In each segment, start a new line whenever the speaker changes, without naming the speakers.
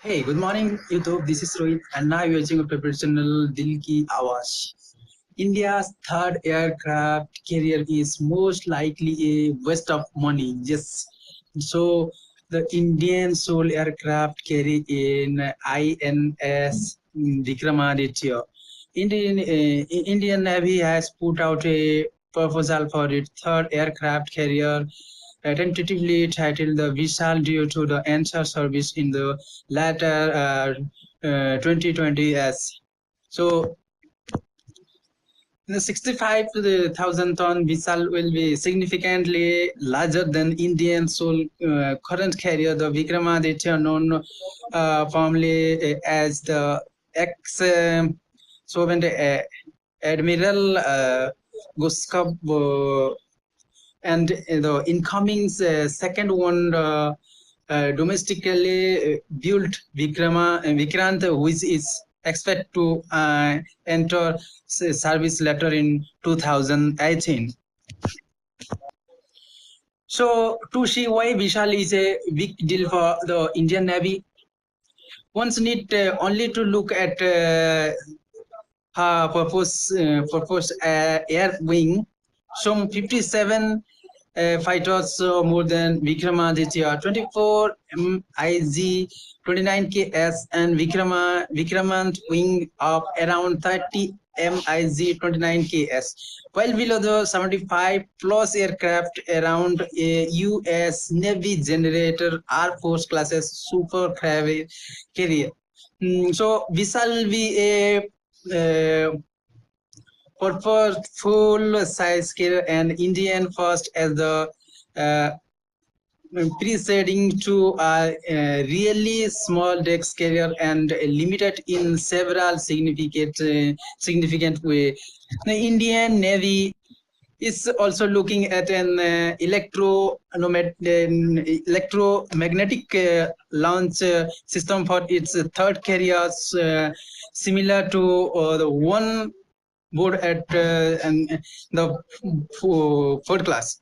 Hey, good morning, YouTube. This is Rohit, and now you're watching a professional dilkiawaz. India's third aircraft carrier is most likely a waste of money. Yes, so the Indian sole aircraft carrier in INS Vikramaditya. Indian Navy has put out a proposal for its third aircraft carrier, tentatively titled the Vishal, due to the enter service in the latter 2020s. So the 65,000 ton Vishal will be significantly larger than Indian sole current carrier, the Vikramaditya, known formerly as the ex servant Admiral Gorshkov, and the incoming second one, domestically built Vikrant, which is expected to enter service later in 2018. So to see why Vishal is a big deal for the Indian Navy, one need only to look at her purpose air wing. Some 57 fighters more than Vikramaditya, 24 MIG 29KS, and Vikramant wing of around 30 MIG 29KS, while below the 75 plus aircraft around a U.S. Navy generator Air Force classes supercarrier. So Vishal will be a purpose full size carrier and Indian first as the uh, preceding to a really small dex carrier and limited in several significant way. The Indian Navy is also looking at an electromagnetic launch system for its third carriers, similar to the one board at and the fourth class.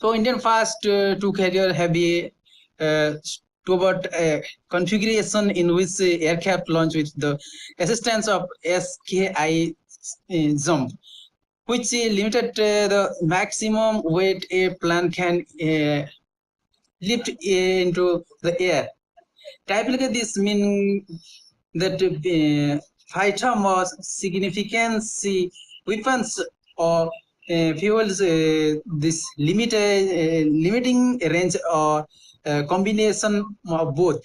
So Indian fast to carrier heavy toward a configuration in which aircraft launch with the assistance of SKI jump, which limited the maximum weight a plane can lift into the air. Typically, this means that fighter must significant weapons or fuels this limiting range or combination of both.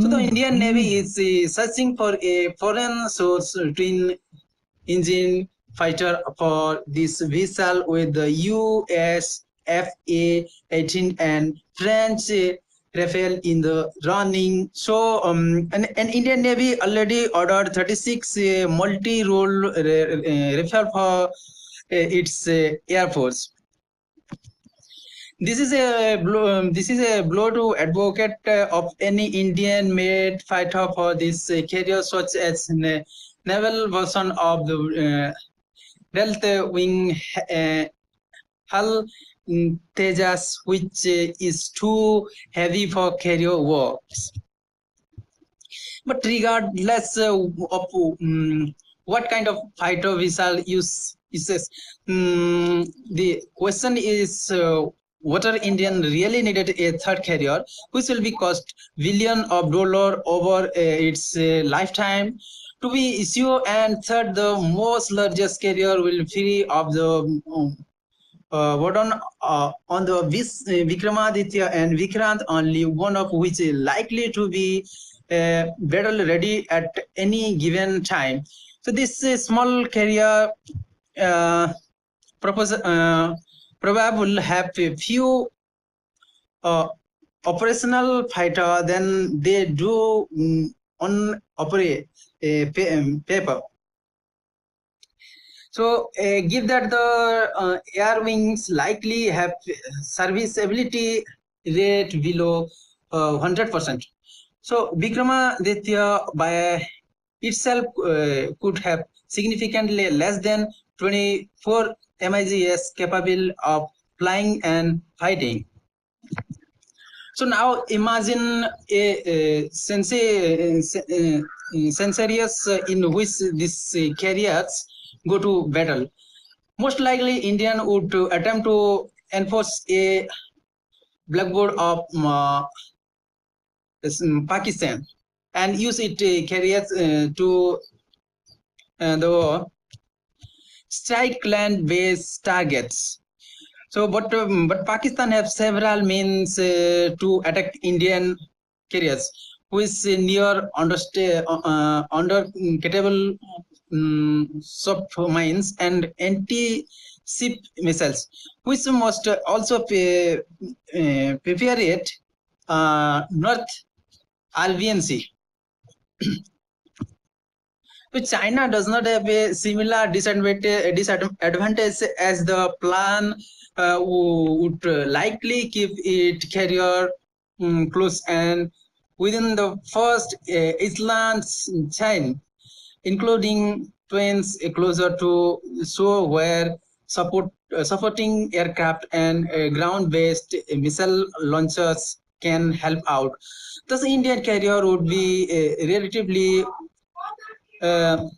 So the Indian Navy is searching for a foreign source twin engine fighter for this vessel with the U.S.F. 18 and French Rafale in the running. So, an Indian Navy already ordered 36 multi-role Rafale for its Air Force. This is a blow to advocate of any Indian-made fighter for this carrier, such as naval version of the Delta Wing Hull Tejas, which is too heavy for carrier works. But regardless of what kind of fighter Vishal uses, the question is whether Indian really needed a third carrier, which will be cost billion of dollar over its lifetime to be issued, and third, the most largest carrier will free of the on the Vikramaditya and Vikrant, only one of which is likely to be battle ready at any given time. So this small carrier probably have a few operational fighter than they do on operate paper. So, give that the air wings likely have serviceability rate below 100%. So, Vikramaditya by itself could have significantly less than 24 MIGs capable of flying and fighting. So now imagine a scenarios in which these carriers go to battle. Most likely, Indian would attempt to enforce a blackboard of Pakistan and use it carriers to the strike land-based targets. So, but Pakistan have several means to attack Indian carriers, which near undercatable soft mines and anti-ship missiles, which must also prepare it North Arabian Sea. So China does not have a similar disadvantage as the plan would likely keep it carrier close and within the first islands chain, including twins closer to shore where supporting aircraft and ground-based missile launchers can help out. Thus, Indian carrier would be relatively uh,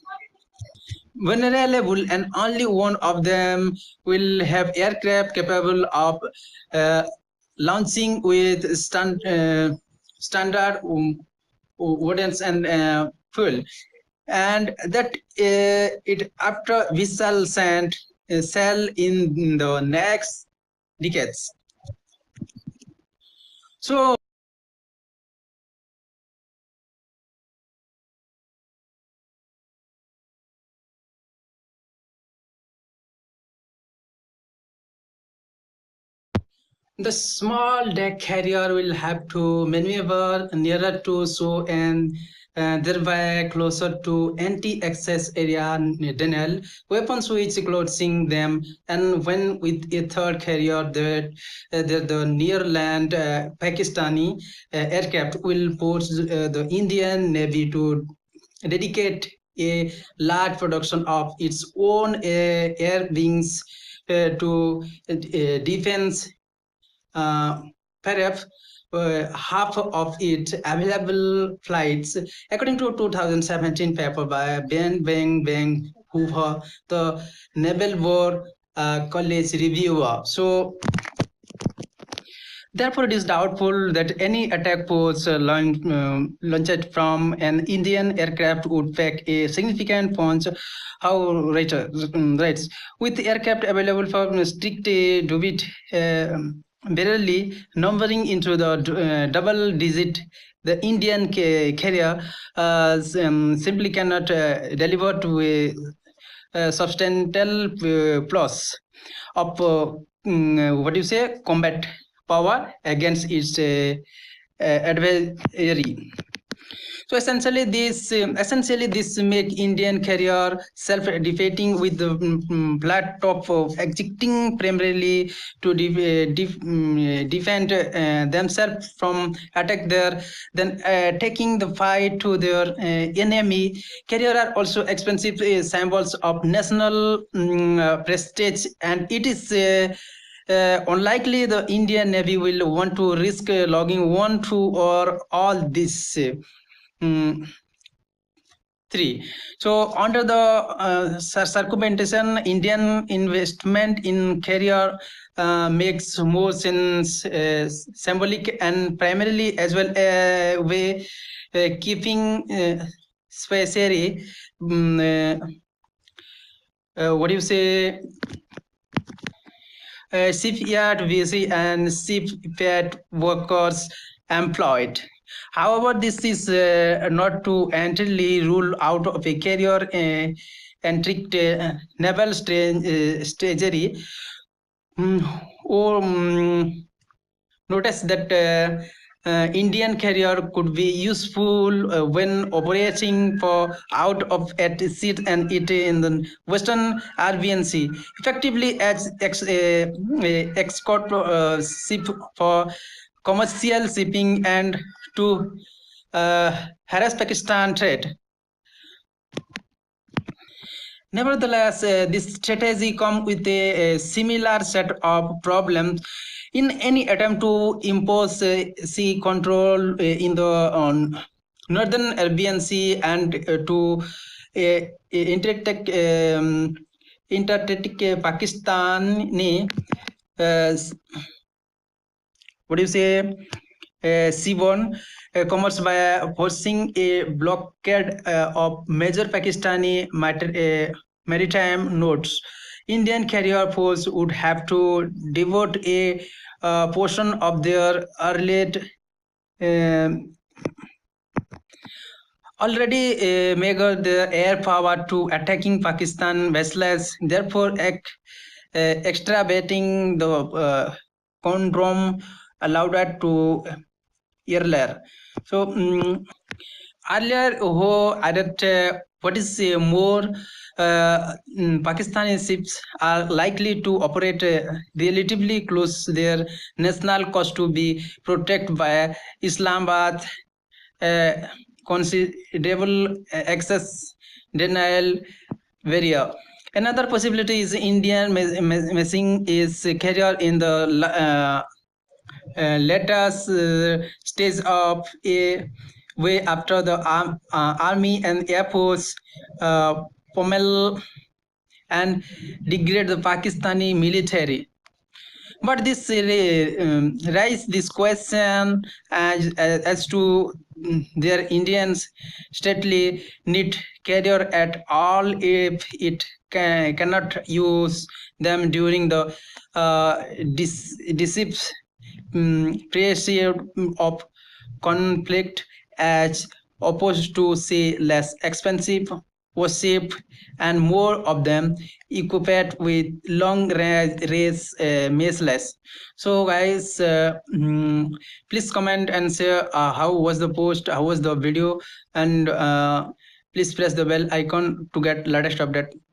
vulnerable, and only one of them will have aircraft capable of uh, launching with standard ordnance and fuel. And that it after Vishal sent sell in the next decades. So the small deck carrier will have to maneuver nearer to shore and thereby closer to anti-access area denial, weapons which closing them, and when with a third carrier that the near land Pakistani aircraft will force the Indian Navy to dedicate a large production of its own air wings to defense perhaps half of its available flights, according to 2017 paper by Ben Bang Hoover, the Naval War College reviewer. So therefore, it is doubtful that any attack force launched from an Indian aircraft would pack a significant punch. How writes with aircraft available for strict debit, barely numbering into the double digit, the Indian carrier simply cannot deliver to a substantial plus of what do you say combat power against its adversary. So essentially this make Indian carrier self-defeating with the flat top of executing primarily to defend themselves from attack there, then taking the fight to their enemy. Carrier are also expensive symbols of national prestige, and it is unlikely the Indian Navy will want to risk logging one, two, or all this. Mm, Three. So under the circumvention, Indian investment in carrier makes more sense, symbolic and primarily as well way keeping spacery. What do you say? Shipyard VC and shipyard workers employed. However, this is not to entirely rule out of a carrier and tricked naval strategy. Or notice that Indian carrier could be useful when operating for out of at sea and it in the Western Arabian Sea, effectively as escort ship for commercial shipping and to harass Pakistan trade. Nevertheless, this strategy comes with a similar set of problems. In any attempt to impose sea control in the northern Arabian Sea and to intertech Pakistani uh, what do you say seaborne commerce by forcing a blockade of major Pakistani maritime nodes. Indian carrier force would have to devote a portion of their already meager the air power to attacking Pakistan vessels, therefore extravating the condom allowed it to earlier. So earlier, who added what is more Pakistani ships are likely to operate relatively close to their national coast to be protected by Islamabad uh, considerable access denial area. Another possibility is Indian messing is carrier in the latest stage of a way after the army and air force pummel and degrade the Pakistani military. But this raise this question as to their Indians stately need carrier at all if it cannot use them during the decisive period of conflict as opposed to say less expensive worship and more of them equipped with long race meseless. So guys please comment and share how was the post, how was the video, and please press the bell icon to get latest update.